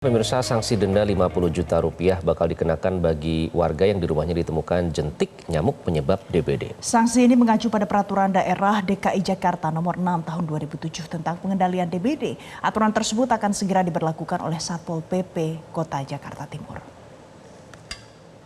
Pemirsa, sanksi denda 50 juta rupiah bakal dikenakan bagi warga yang di rumahnya ditemukan jentik nyamuk penyebab DBD. Sanksi ini mengacu pada Peraturan Daerah DKI Jakarta nomor 6 tahun 2007 tentang pengendalian DBD. Aturan tersebut akan segera diberlakukan oleh Satpol PP Kota Jakarta Timur.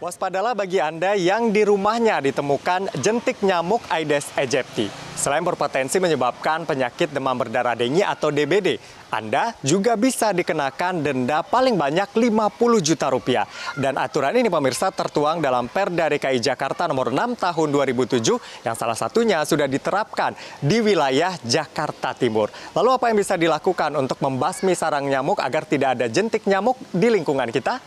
Waspadalah bagi Anda yang di rumahnya ditemukan jentik nyamuk Aedes aegypti. Selain berpotensi menyebabkan penyakit demam berdarah dengue atau DBD, Anda juga bisa dikenakan denda paling banyak 50 juta rupiah. Dan aturan ini pemirsa tertuang dalam Perda DKI Jakarta nomor 6 tahun 2007 yang salah satunya sudah diterapkan di wilayah Jakarta Timur. Lalu apa yang bisa dilakukan untuk membasmi sarang nyamuk agar tidak ada jentik nyamuk di lingkungan kita?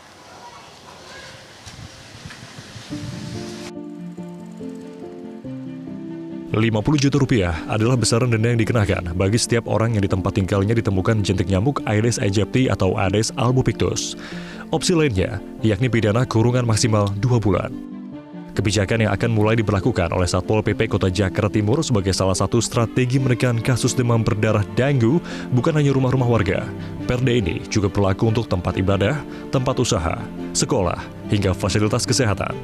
Rp50 juta adalah besaran denda yang dikenakan bagi setiap orang yang di tempat tinggalnya ditemukan jentik nyamuk Aedes aegypti atau Aedes albopictus. Opsi lainnya, yakni pidana kurungan maksimal 2 bulan. Kebijakan yang akan mulai diberlakukan oleh Satpol PP Kota Jakarta Timur sebagai salah satu strategi menekan kasus demam berdarah dengue bukan hanya rumah-rumah warga. Perda ini juga berlaku untuk tempat ibadah, tempat usaha, sekolah, hingga fasilitas kesehatan.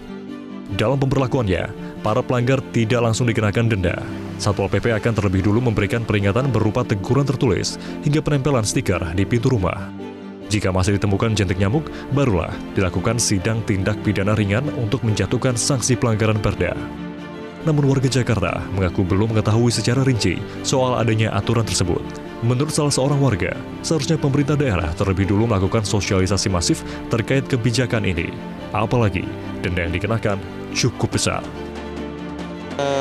Dalam pemberlakuannya, para pelanggar tidak langsung dikenakan denda. Satpol PP akan terlebih dulu memberikan peringatan berupa teguran tertulis hingga penempelan stiker di pintu rumah. Jika masih ditemukan jentik nyamuk, barulah dilakukan sidang tindak pidana ringan untuk menjatuhkan sanksi pelanggaran perda. Namun warga Jakarta mengaku belum mengetahui secara rinci soal adanya aturan tersebut. Menurut salah seorang warga, seharusnya pemerintah daerah terlebih dulu melakukan sosialisasi masif terkait kebijakan ini. Apalagi, denda yang dikenakan cukup besar.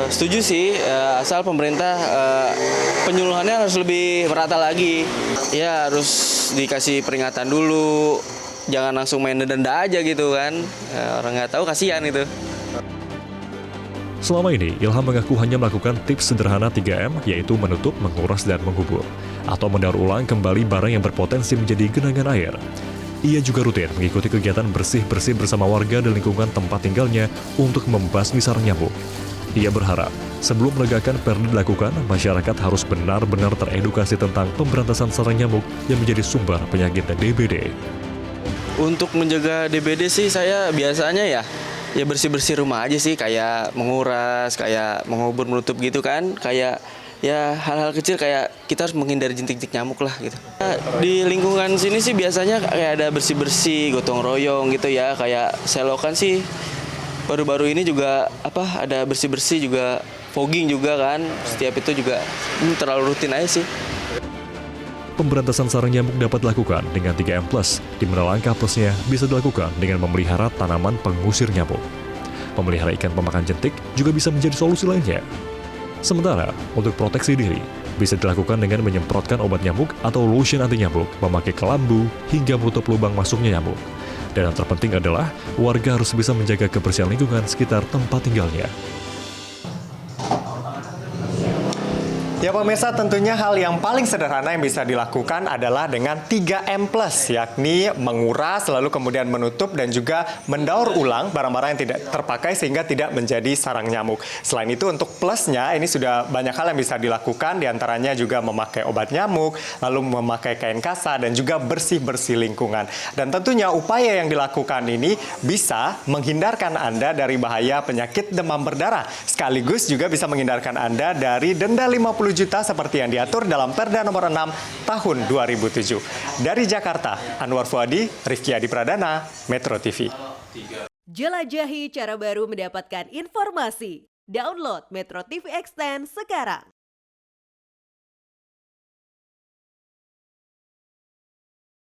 Setuju sih, asal pemerintah penyuluhannya harus lebih merata lagi. Ya harus dikasih peringatan dulu, jangan langsung main denda aja gitu kan. Orang nggak tahu kasihan itu. Selama ini, Ilham mengaku hanya melakukan tips sederhana 3M, yaitu menutup, menguras, dan mengubur. Atau mendaur ulang kembali barang yang berpotensi menjadi genangan air. Ia juga rutin mengikuti kegiatan bersih-bersih bersama warga di lingkungan tempat tinggalnya untuk membasmi sarang nyamuk. Ia berharap, sebelum menegakkan perda dilakukan, masyarakat harus benar-benar teredukasi tentang pemberantasan sarang nyamuk yang menjadi sumber penyakit DBD. Untuk menjaga DBD sih saya biasanya ya bersih-bersih rumah aja sih, kayak menguras, kayak mengubur menutup gitu kan, kayak ya hal-hal kecil kayak kita harus menghindari jentik-jentik nyamuk lah gitu. Di lingkungan sini sih biasanya kayak ada bersih-bersih, gotong royong gitu ya, kayak selokan sih. Baru-baru ini juga ada bersih-bersih juga, fogging juga kan. Setiap itu juga terlalu rutin aja sih. Pemberantasan sarang nyamuk dapat dilakukan dengan 3M+, di mana langkah plusnya bisa dilakukan dengan memelihara tanaman pengusir nyamuk. Memelihara ikan pemakan jentik juga bisa menjadi solusi lainnya. Sementara, untuk proteksi diri, bisa dilakukan dengan menyemprotkan obat nyamuk atau lotion anti nyamuk, memakai kelambu, hingga menutup lubang masuknya nyamuk. Dan yang terpenting adalah, warga harus bisa menjaga kebersihan lingkungan sekitar tempat tinggalnya. Ya pemirsa, tentunya hal yang paling sederhana yang bisa dilakukan adalah dengan 3M+, yakni menguras, lalu kemudian menutup dan juga mendaur ulang barang-barang yang tidak terpakai sehingga tidak menjadi sarang nyamuk. Selain itu untuk plusnya, ini sudah banyak hal yang bisa dilakukan, diantaranya juga memakai obat nyamuk, lalu memakai kain kasa dan juga bersih-bersih lingkungan. Dan tentunya upaya yang dilakukan ini bisa menghindarkan Anda dari bahaya penyakit demam berdarah, sekaligus juga bisa menghindarkan Anda dari denda 50 juta seperti yang diatur dalam Perda nomor 6 tahun 2007. Dari Jakarta, Anwar Fuadi, Rifki Adi Pradana, Metro TV. Jelajahi cara baru mendapatkan informasi. Download Metro TV Extend sekarang.